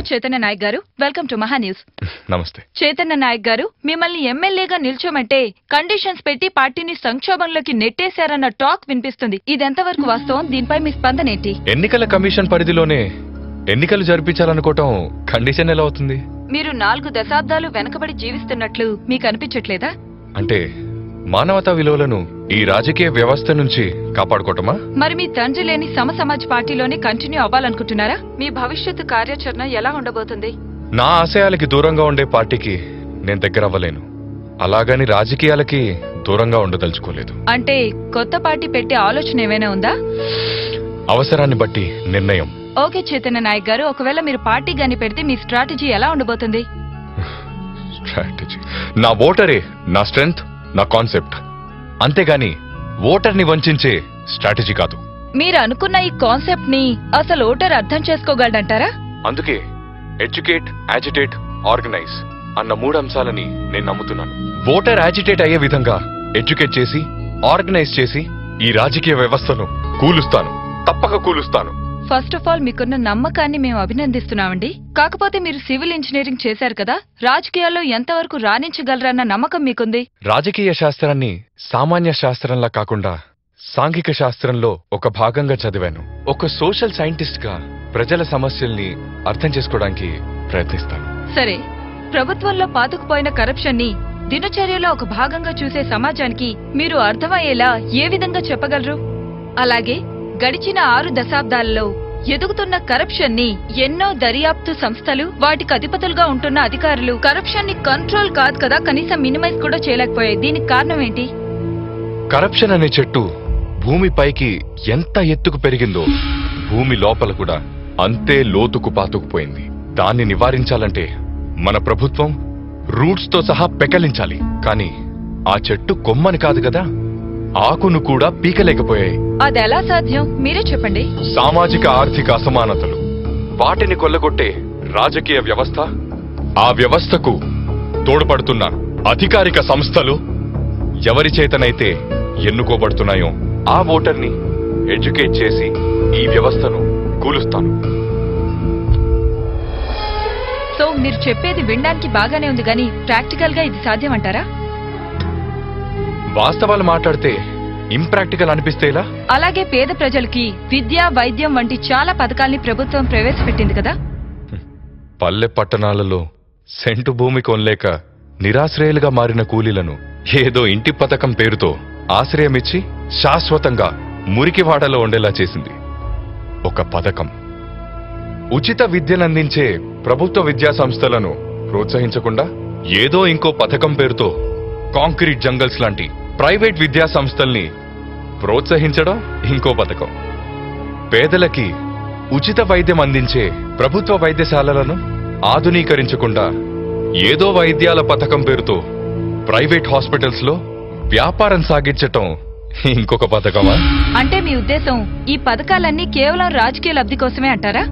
చైతన్య నాయక్ గారు, welcome to మహా news. నమస్తే. చైతన్య నాయక్ గారు, మిమ్మల్ని ఎమ్మెల్యేగా నిల్చోమంటే కండిషన్స్ పెట్టి పార్టీని సంక్షోభంలోకి నెట్టేశారన్న టాక్ వినిపిస్తుంది. ఇదెంతవరకు వాస్తవం? దీనిపై మీ స్పందన ఏంటి? ఎన్నికల కమిషన్ పరిధిలోనే ఎన్నికలు జరిపించాలనుకోవటం కండిషన్ ఎలా అవుతుంది? మీరు 4 దశాబ్దాలు వెనకబడి జీవిస్తున్నట్లు మీకు అనిపించట్లేదా? అంటే మానవతా విలువలను ఈ రాజకీయ వ్యవస్థ నుంచి కాపాడుకోవటమా? మరి మీ తండ్రి లేని సమాజ్ పార్టీలోనే కంటిన్యూ అవ్వాలనుకుంటున్నారా? మీ భవిష్యత్తు కార్యాచరణ ఎలా ఉండబోతుంది? నా ఆశయాలకి దూరంగా ఉండే పార్టీకి నేను దగ్గర అవ్వలేను. అలాగని రాజకీయాలకి దూరంగా ఉండదలుచుకోలేదు. అంటే కొత్త పార్టీ పెట్టే ఆలోచన ఏమైనా ఉందా? అవసరాన్ని బట్టి నిర్ణయం. ఓకే చైతన్య నాయక్ గారు, ఒకవేళ మీరు పార్టీ గాని పెడితే మీ స్ట్రాటజీ ఎలా ఉండబోతుంది? స్ట్రాటజీ నా ఓటరే నా స్ట్రెంగ్త్, నా కాన్సెప్ట్. అంతేగాని ఓటర్ని వంచే స్ట్రాటజీ కాదు. మీరు అనుకున్న ఈ కాన్సెప్ట్ ని అసలు ఓటర్ అర్థం చేసుకోగలడంటారా? అందుకే ఎడ్యుకేట్, యాజిటేట్, ఆర్గనైజ్ అన్న 3 అంశాలని నేను నమ్ముతున్నాను. ఓటర్ యాజిటేట్ అయ్యే విధంగా ఎడ్యుకేట్ చేసి, ఆర్గనైజ్ చేసి ఈ రాజకీయ వ్యవస్థను కూలుస్తాను, తప్పక కూలుస్తాను. ఫస్ట్ ఆఫ్ ఆల్ మీకున్న నమ్మకాన్ని మేము అభినందిస్తున్నామండి. కాకపోతే మీరు సివిల్ ఇంజనీరింగ్ చేశారు కదా, రాజకీయాల్లో ఎంతవరకు రాణించగలరన్న నమ్మకం మీకుంది? రాజకీయ శాస్త్రాన్ని సామాన్య శాస్త్రంలా కాకుండా సాంఘిక శాస్త్రంలో ఒక భాగంగా చదివాను. ఒక సోషల్ సైంటిస్ట్ గా ప్రజల సమస్యల్ని అర్థం చేసుకోవడానికి ప్రయత్నిస్తాను. సరే, ప్రభుత్వంలో పాతుకుపోయిన కరప్షన్ ని దినచర్యలో ఒక భాగంగా చూసే సమాజానికి మీరు అర్థమయ్యేలా ఏ విధంగా చెప్పగలరు? అలాగే గడిచిన 6 దశాబ్దాలలో ఎదుగుతున్న కరప్షన్ ని ఎన్నో దర్యాప్తు సంస్థలు, వాటికి అధిపతులుగా ఉంటున్న అధికారులు కరప్షన్ ని కంట్రోల్ కాదు కదా, కనీసం మినిమైజ్ కూడా చేయలేకపోయాయి. దీనికి కారణం ఏంటి? కరప్షన్ అనే చెట్టు భూమి పైకి ఎంత ఎత్తుకు పెరిగిందో భూమి లోపల కూడా అంతే లోతుకు పాతుకుపోయింది. దాన్ని నివారించాలంటే మన ప్రభుత్వం రూట్స్ తో సహా పెకలించాలి. కానీ ఆ చెట్టు కొమ్మని కాదు కదా, ఆకును కూడా పీకలేకపోయాయి. అదెలా సాధ్యం? మీరే చెప్పండి. సామాజిక ఆర్థిక అసమానతలు, వాటిని కొల్లగొట్టే రాజకీయ వ్యవస్థ, ఆ వ్యవస్థకు తోడ్పడుతున్న అధికారిక సంస్థలు ఎవరి చేతనైతే ఎన్నుకోబడుతున్నాయో ఆ ఓటర్ని ఎడ్యుకేట్ చేసి ఈ వ్యవస్థను కూలుస్తాను. సో మీరు చెప్పేది వినడానికి బాగానే ఉంది, కానీ ప్రాక్టికల్ గా ఇది సాధ్యమంటారా? వాస్తవాలు మాట్లాడితే ఇంప్రాక్టికల్ అనిపిస్తేలా? అలాగే పేద ప్రజలకి విద్య, వైద్యం వంటి చాలా పథకాల్ని ప్రభుత్వం ప్రవేశపెట్టింది కదా. పల్లె పట్టణాలలో సెంటు భూమి కొనలేక నిరాశ్రయులుగా మారిన కూలీలను ఏదో ఇంటి పథకం పేరుతో ఆశ్రయమిచ్చి శాశ్వతంగా మురికివాడలో ఉండేలా చేసింది ఒక పథకం. ఉచిత విద్యనందించే ప్రభుత్వ విద్యా సంస్థలను ప్రోత్సహించకుండా ఏదో ఇంకో పథకం పేరుతో కాంక్రీట్ జంగల్స్ లాంటి ప్రైవేట్ విద్యా సంస్థల్ని ప్రోత్సహించడం ఇంకో పథకం. పేదలకి ఉచిత వైద్యం అందించే ప్రభుత్వ వైద్యశాలలను ఆధునీకరించకుండా ఏదో వైద్యాల పథకం పేరుతో ప్రైవేట్ హాస్పిటల్స్ లో వ్యాపారం సాగించటం ఇంకొక పథకమా? అంటే మీ ఉద్దేశం ఈ పథకాలన్నీ కేవలం రాజకీయ లబ్ధి కోసమే అంటారా?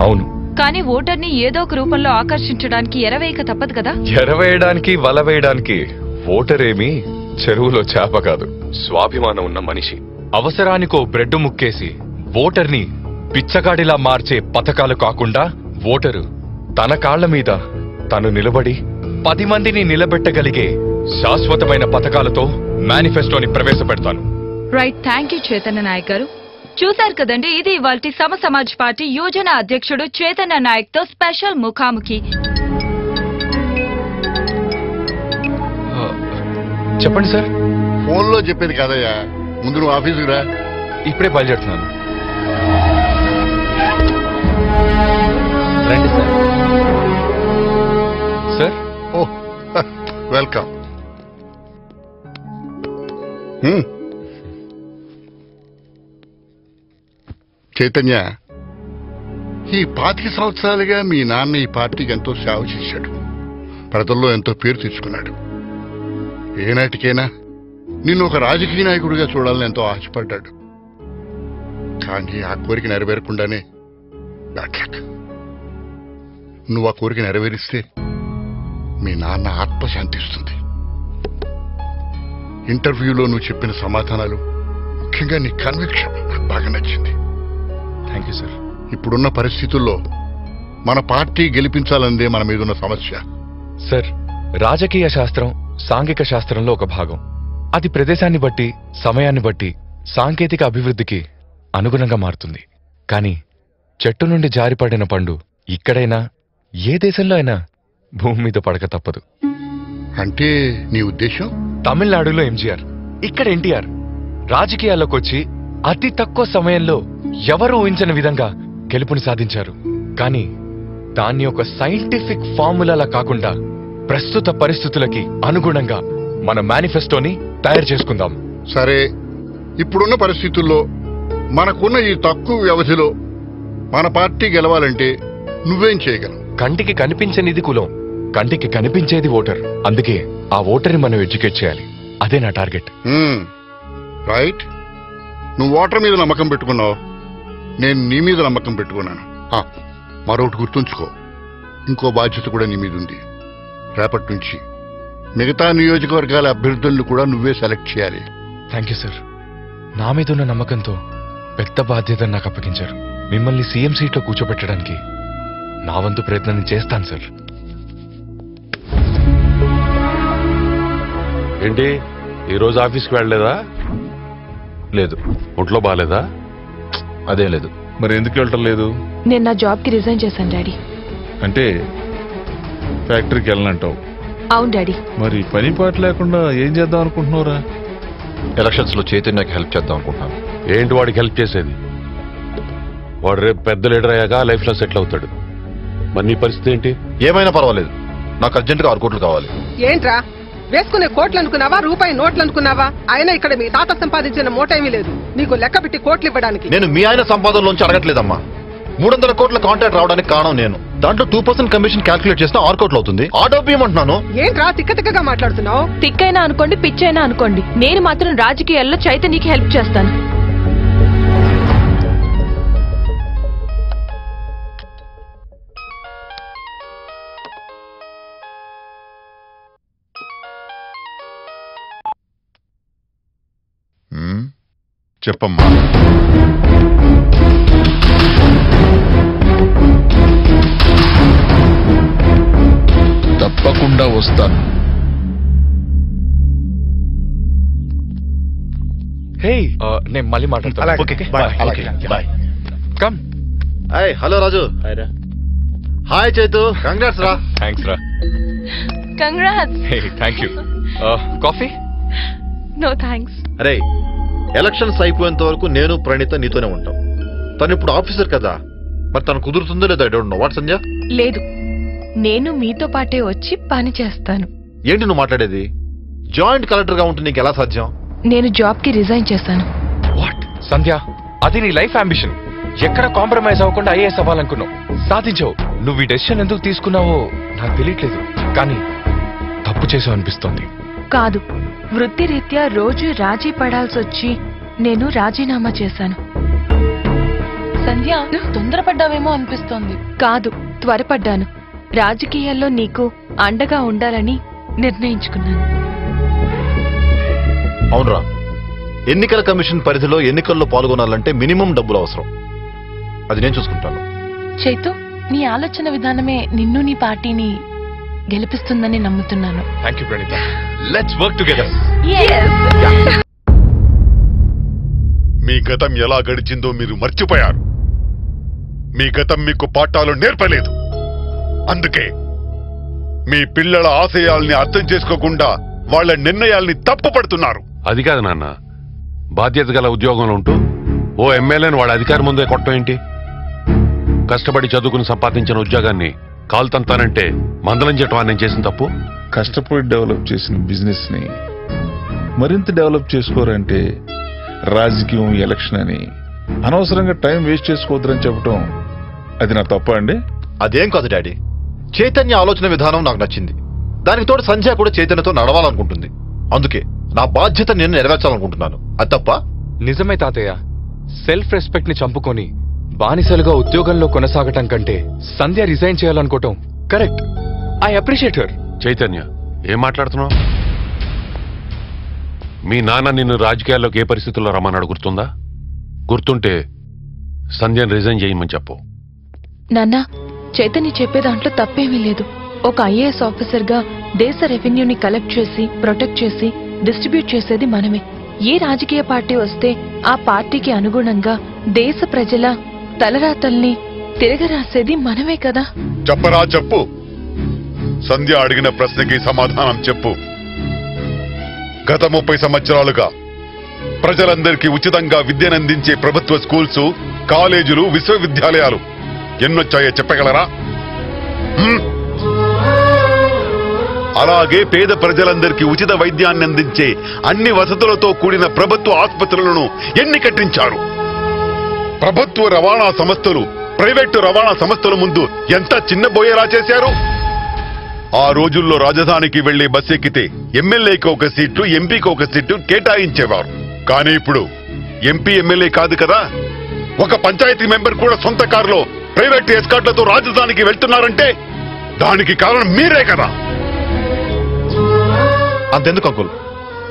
అవును. కానీ ఓటర్ని ఏదో ఒక రూపంలో ఆకర్షించడానికి ఎరవేయక తప్పదు కదా. ఎరవేయడానికి, వల వేయడానికి ఓటరేమీ చెరువులో చేప కాదు, స్వాభిమానం ఉన్న మనిషి. అవసరానికో బ్రెడ్ ముక్కేసి ఓటర్ని పిచ్చగాడిలా మార్చే పథకాలు కాకుండా ఓటరు తన కాళ్ల మీద తను నిలబడి 10 మందిని నిలబెట్టగలిగే శాశ్వతమైన పథకాలతో మేనిఫెస్టోని ప్రవేశపెడతాను. Right, thank you Chaitanya Nayak గారు. చూశారు కదండి, ఇది ఇవాల్టి సమాజ్ పార్టీ యోజన అధ్యక్షుడు చైతన్య నాయక్ తో స్పెషల్ ముఖాముఖి. చెప్పండి సార్. ఫోన్లో చెప్పేది కాదయ్యా, ముందు నువ్వు ఆఫీసుకు రా. ఇప్పుడే బయలుదేరుతున్నాను. రండి సార్. సార్. ఓ వెల్కమ్. చైతన్య, ఈ 25 సంవత్సరాలుగా మీ నాన్న ఈ పార్టీకి ఎంతో సేవ చేశాడు, ప్రజల్లో ఎంతో పేరు తెచ్చుకున్నాడు. ఏనాటికైనా నిన్ను ఒక రాజకీయ నాయకుడిగా చూడాలని ఎంతో ఆశపడ్డాడు. కానీ ఆ కోరిక నెరవేరకుండానే నువ్వు ఆ కోరిక నెరవేరిస్తే మీ నాన్న ఆత్మశాంతిస్తుంది. ఇంటర్వ్యూలో నువ్వు చెప్పిన సమాధానాలు, ముఖ్యంగా నీ కన్విక్షన్ నాకు బాగా నచ్చింది. Thank you sir. ఇప్పుడున్న పరిస్థితుల్లో మన పార్టీ గెలిపించాలన్నదే మన మీదున్న సమస్య. సార్, రాజకీయ శాస్త్రం సాంఘిక శాస్త్రంలో ఒక భాగం. అది ప్రదేశాన్ని బట్టి, సమయాన్ని బట్టి సాంకేతిక అభివృద్ధికి అనుగుణంగా మారుతుంది. కానీ చెట్టు నుండి జారిపడిన పండు ఇక్కడైనా ఏ దేశంలో అయినా భూమి మీద పడక తప్పదు. అంటే నీ ఉద్దేశం? తమిళనాడులో ఎంజీఆర్, ఇక్కడ ఎన్టీఆర్ రాజకీయాల్లోకొచ్చి అతి తక్కువ సమయంలో ఎవరూ ఊహించని విధంగా గెలుపుని సాధించారు. కానీ దాన్ని ఒక సైంటిఫిక్ ఫార్ములాలా కాకుండా ప్రస్తుత పరిస్థితులకి అనుగుణంగా మన మేనిఫెస్టోని తయారు చేసుకుందాం. సరే, ఇప్పుడున్న పరిస్థితుల్లో మనకున్న ఈ తక్కువ వ్యవధిలో మన పార్టీ గెలవాలంటే నువ్వేం చేయగలవు? కంటికి కనిపించనిది కులం, కంటికి కనిపించేది ఓటర్. అందుకే ఆ ఓటర్ని మనం ఎడ్యుకేట్ చేయాలి. అదే నా టార్గెట్. రైట్. నువ్వు ఓటర్ మీద నమ్మకం పెట్టుకున్నావు, నేను నీ మీద నమ్మకం పెట్టుకున్నాను. మరొకటి గుర్తుంచుకో, ఇంకో బాధ్యత కూడా నీ మీద ఉంది. రేపటి నుంచి మిగతా నియోజకవర్గాల అభ్యర్థులను కూడా నువ్వే సెలెక్ట్ చేయాలి. Thank you sir. నా మీద ఉన్న నమ్మకంతో పెద్ద బాధ్యతను నాకు అప్పగించారు. మిమ్మల్ని సీఎం సీట్లో కూర్చోబెట్టడానికి నా వంతు ప్రయత్నం చేస్తాను సార్. ఏంటి ఈరోజు ఆఫీస్కి వెళ్ళలేదా? లేదు. ఒంట్లో బాగాలేదా? అదేం లేదు. మరి ఎందుకు వెళ్ళటం లేదు? నేను నా జాబ్కి రిజైన్ చేశాను డాడీ. అంటే ఫ్యాక్టరీకి వెళ్ళనంటావు? అవును డాడీ. మరి పని పాట లేకుండా ఏం చేద్దాం అనుకుంటున్నావురా? ఎలక్షన్స్ లో చైతన్యకి హెల్ప్ చేద్దాం అనుకుంటున్నాను. ఏంటి వాడికి హెల్ప్ చేసేది? వాడు రేపు పెద్ద లీడర్ అయ్యాక లైఫ్ లో సెటిల్ అవుతాడు. మరి నీ పరిస్థితి ఏంటి? ఏమైనా పర్వాలేదు, నాకు అర్జెంటుగా 6 కోట్లు కావాలి. ఏంట్రా వేసుకునే కోట్లు అనుకున్నావా, రూపాయి నోట్లు అనుకున్నావా? అయినా ఇక్కడ మీ తాత సంపాదించిన మూటేమీ లేదు నీకు లెక్క పెట్టి కోట్లు ఇవ్వడానికి. నేను మీ ఆయన సంపాదనలోంచి అడగట్లేదమ్మా. 300 కోట్ల కాంట్రాక్ట్ రావడానికి కారణం నేను. దాంట్లో 2% కమిషన్ క్యాల్కులేట్ చేస్తే 6 కోట్లు అవుతుంది. ఆ డబ్బు ఏమంటున్నాను? ఏంట్రా తిక్కగా మాట్లాడుతున్నావు? తిక్కైనా అనుకోండి, పిచ్చైనా అనుకోండి, నేను మాత్రం రాజకీయాల్లో చైతన్యకి హెల్ప్ చేస్తాను. చెప్పమ్మా. తప్పకుండా వస్తాను. హే, నేను మళ్ళీ మాట్లాడతాను. Come. Hello Raju. Hi Chaitu, congrats రా. థ్యాంక్స్ రా. Congrats. Hey, thank you. Coffee? No thanks. అరే, ఎలక్షన్స్ అయిపోయేంత వరకు నేను ప్రణీత నీతోనే ఉంటాం. తను ఇప్పుడు ఆఫీసర్ కదా, మరి తను కుదురుతుందో లేదో I don't know. What Sanjay? లేదు, నేను మీతో పాటే వచ్చి పని చేస్తాను. ఏంటి నువ్వు మాట్లాడేది? జాయింట్ కలెక్టర్ గా ఉంటే నీకు ఎలా సాధ్యం? నేను జాబ్ కి రిజైన్ చేశాను. వాట్ సంధ్య, అది నీ లైఫ్ అంబిషన్. ఎక్కడ కాంప్రమైజ్ అవ్వకుండా ఐఏఎస్ అవ్వాలనుకున్నావు, సాధించావు. నువ్వు ఈ డెసిషన్ ఎందుకు తీసుకున్నావో నాకు తెలియట్లేదు, కానీ తప్పు చేసావు అనిపిస్తోంది. కాదు, వృత్తిరీత్యా రోజు రాజీ పడాల్సి వచ్చి నేను రాజీనామా చేశాను. సంధ్య, తొందరపడ్డావేమో అనిపిస్తోంది. కాదు, త్వరపడ్డాను. రాజకీయాల్లో నీకు అండగా ఉండాలని నిర్ణయించుకున్నాను. అవునరా, ఎన్నికల కమిషన్ పరిధిలో ఎన్నికల్లో పాల్గొనాలంటే మినిమం డబ్బులు అవసరం. అది నేను చూసుకుంటాను. చైతు, నీ ఆలోచన విధానమే నిన్ను నీ పార్టీని గెలిపిస్తుందని నమ్ముతున్నాను. Thank you Praneetha. Let's work together. మీ గతం ఎలా గడిచిందో మీరు మర్చిపోయారు. మీ గతం మీకు పాఠాలు నేర్పలేదు. అందుకే మీ పిల్లల ఆశయాల్ని అర్థం చేసుకోకుండా వాళ్ళ నిర్ణయాల్ని తప్పుపడుతున్నారు. అది కాదు నాన్న, బాధ్యత గల ఉద్యోగంలో ఉంటూ ఓ ఎమ్మెల్యేని వాడి అధికారం ముందే కొట్టడం ఏంటి? కష్టపడి చదువుకుని సంపాదించిన ఉద్యోగాన్ని కాల్తంతానంటే మందలం చేయటం నేను చేసిన తప్పు. కష్టపడి డెవలప్ చేసిన బిజినెస్ ని మరింత డెవలప్ చేసుకోరంటే రాజకీయం, ఎలక్షన్ అని అనవసరంగా టైం వేస్ట్ చేసుకోవద్దని చెప్పడం అది నా తప్ప అండి? అదేం కాదు డాడీ, చైతన్య ఆలోచన విధానం నాకు నచ్చింది. దానికి తోడు సంధ్య కూడా చైతన్యతో నడవాలనుకుంటుంది. అందుకే నా బాధ్యత నేను నెరవేర్చాలనుకుంటున్నాను. అది తప్ప? నిజమే తాతయ్య. సెల్ఫ్ రెస్పెక్ట్ ని చంపుకొని బానిసలుగా ఉద్యోగంలో కొనసాగటం కంటే సంధ్య రిజైన్ చేయాలనుకోవటం correct. I appreciate her. Chaitanya, ఏం మాట్లాడుతున్నావు? మీ నాన్న నిన్ను రాజకీయాల్లోకి ఏ పరిస్థితుల్లో రమ్మన్నాడు గుర్తుందా? గుర్తుంటే సంధ్యను రిజైన్ చేయమని చెప్పు. నాన్నా, చైతన్య చెప్పే దాంట్లో తప్పేమీ లేదు. ఒక ఐఏఎస్ ఆఫీసర్గా దేశ రెవెన్యూని కలెక్ట్ చేసి, ప్రొటెక్ట్ చేసి, డిస్ట్రిబ్యూట్ చేసేది మనమే. ఏ రాజకీయ పార్టీ వస్తే ఆ పార్టీకి అనుగుణంగా దేశ ప్రజల తలరాతల్ని తిరగరాసేది మనమే కదా. చెప్పరా చెప్పు. సంధ్య అడిగిన ప్రశ్నకి సమాధానం చెప్పు. గత 30 సంవత్సరాలుగా ప్రజలందరికీ ఉచితంగా విద్యనందించే ప్రభుత్వ స్కూల్స్, కాలేజీలు, విశ్వవిద్యాలయాలు ఎన్నొచ్చాయో చెప్పగలరా? అలాగే పేద ప్రజలందరికీ ఉచిత వైద్యాన్ని అందించే అన్ని వసతులతో కూడిన ప్రభుత్వ ఆసుపత్రులను ఎన్ని కట్టించారు? ప్రభుత్వ రవాణా సంస్థలు ప్రైవేటు రవాణా సంస్థల ముందు ఎంత చిన్నబోయేలా చేశారు? ఆ రోజుల్లో రాజధానికి వెళ్లే బస్ ఎక్కితే ఎమ్మెల్యేకి ఒక సీటు, ఎంపీకి ఒక సీటు కేటాయించేవారు. కానీ ఇప్పుడు ఎంపీ, ఎమ్మెల్యే కాదు కదా, ఒక పంచాయతీ మెంబర్ కూడా సొంత కారులో ప్రైవేట్ ఎస్కార్ట్లతో రాజధానికి వెళ్తున్నారంటే దానికి కారణం మీరే కదా. అంతెందుకు అంకుల్,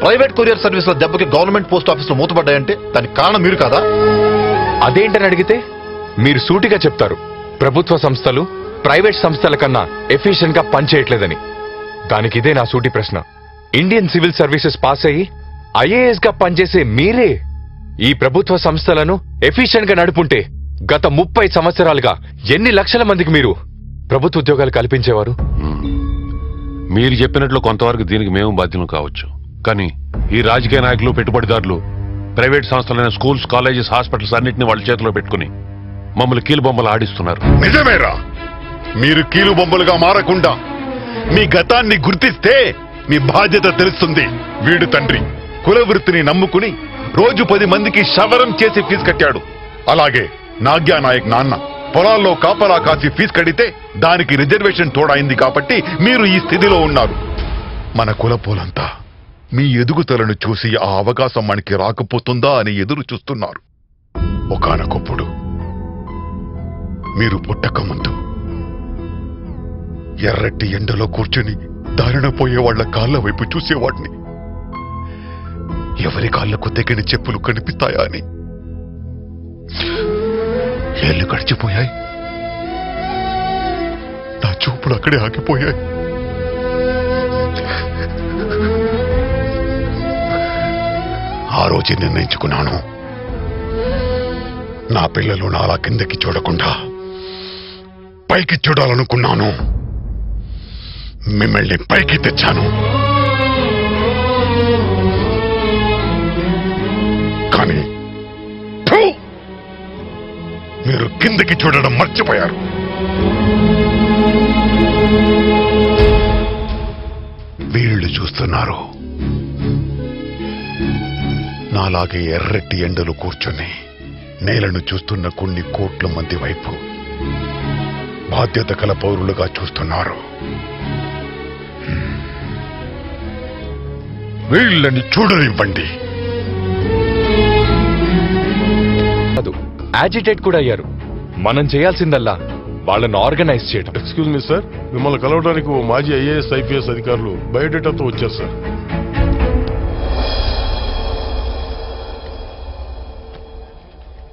ప్రైవేట్ కొరియర్ సర్వీసుల దెబ్బకి గవర్నమెంట్ పోస్ట్ ఆఫీసులు మూతపడ్డాయంటే దానికి కారణం మీరు కదా. అదేంటని అడిగితే మీరు సూటిగా చెప్తారు, ప్రభుత్వ సంస్థలు ప్రైవేట్ సంస్థల కన్నా ఎఫిషియెంట్ గా పనిచేయట్లేదని. దానికి ఇదే నా సూటి ప్రశ్న. ఇండియన్ సివిల్ సర్వీసెస్ పాస్ అయ్యి ఐఏఎస్ గా పనిచేసే మీరే ఈ ప్రభుత్వ సంస్థలను ఎఫిషియెంట్ గా నడుపుంటే గత 30 సంవత్సరాలుగా ఎన్ని లక్షల మందికి మీరు ప్రభుత్వ ఉద్యోగాలు కల్పించేవారు? మీరు చెప్పినట్లు కొంతవరకు దీనికి మేము బాధ్యులు కావచ్చు. కానీ ఈ రాజకీయ నాయకులు, పెట్టుబడిదారులు ప్రైవేట్ సంస్థలైన స్కూల్స్, కాలేజెస్, హాస్పిటల్స్ అన్నింటినీ వాళ్ళ చేతిలో పెట్టుకుని మమ్మల్ని కీలుబొమ్మలు ఆడిస్తున్నారు. నిజమేరా? మీరు కీలు బొమ్మలుగా మారకుండా మీ గతాన్ని గుర్తిస్తే మీ బాధ్యత తెలుస్తుంది. వీడు తండ్రి కుల వృత్తిని నమ్ముకుని రోజు 10 మందికి శవరం చేసి ఫీజు కట్టాడు. అలాగే నాగ్యా నాయక్ నాన్న పొలాల్లో కాపలా కాసి ఫీజు కడితే దానికి రిజర్వేషన్ తోడైంది కాబట్టి మీరు ఈ స్థితిలో ఉన్నారు. మన కులపోలంతా మీ ఎదుగుదలను చూసి ఆ అవకాశం మనకి రాకపోతుందా అని ఎదురు చూస్తున్నారు. ఒకానొకప్పుడు మీరు పుట్టక ముందు ఎర్రటి ఎండలో కూర్చుని దారిన పోయే వాళ్ల కాళ్ల వైపు చూసేవాడిని. ఎవరి కాళ్లకు తెగిన చెప్పులు కనిపిస్తాయా అని. ఏళ్లు గడిచిపోయాయి, నా చూపులు అక్కడే ఆగిపోయాయి. ఆ రోజే నిర్ణయించుకున్నాను, నా పిల్లలు నాలా కిందకి చూడకుండా పైకి చూడాలనుకున్నాను. మిమ్మల్ని పైకి తెచ్చాను. కానీ మీరు కిందకి చూడడం మర్చిపోయారు. వీళ్ళు చూస్తున్నారు, నాలాగే ఎర్రటి ఎండలు కూర్చొని నేలను చూస్తున్న కొన్ని కోట్ల మంది వైపు బాధ్యత కల పౌరులుగా చూస్తున్నారు. వీళ్ళని చూడనివ్వండి. యాజిటేట్ కూడా అయ్యారు. మనం చేయాల్సిందల్లా వాళ్ళని ఆర్గనైజ్ చేయడం. ఎక్స్క్యూజ్ మీ సార్, మిమ్మల్ని కలవడానికి ఓ మాజీ ఐఏఎస్, ఐపీఎస్ అధికారులు బయోడేటాతో వచ్చారు సార్.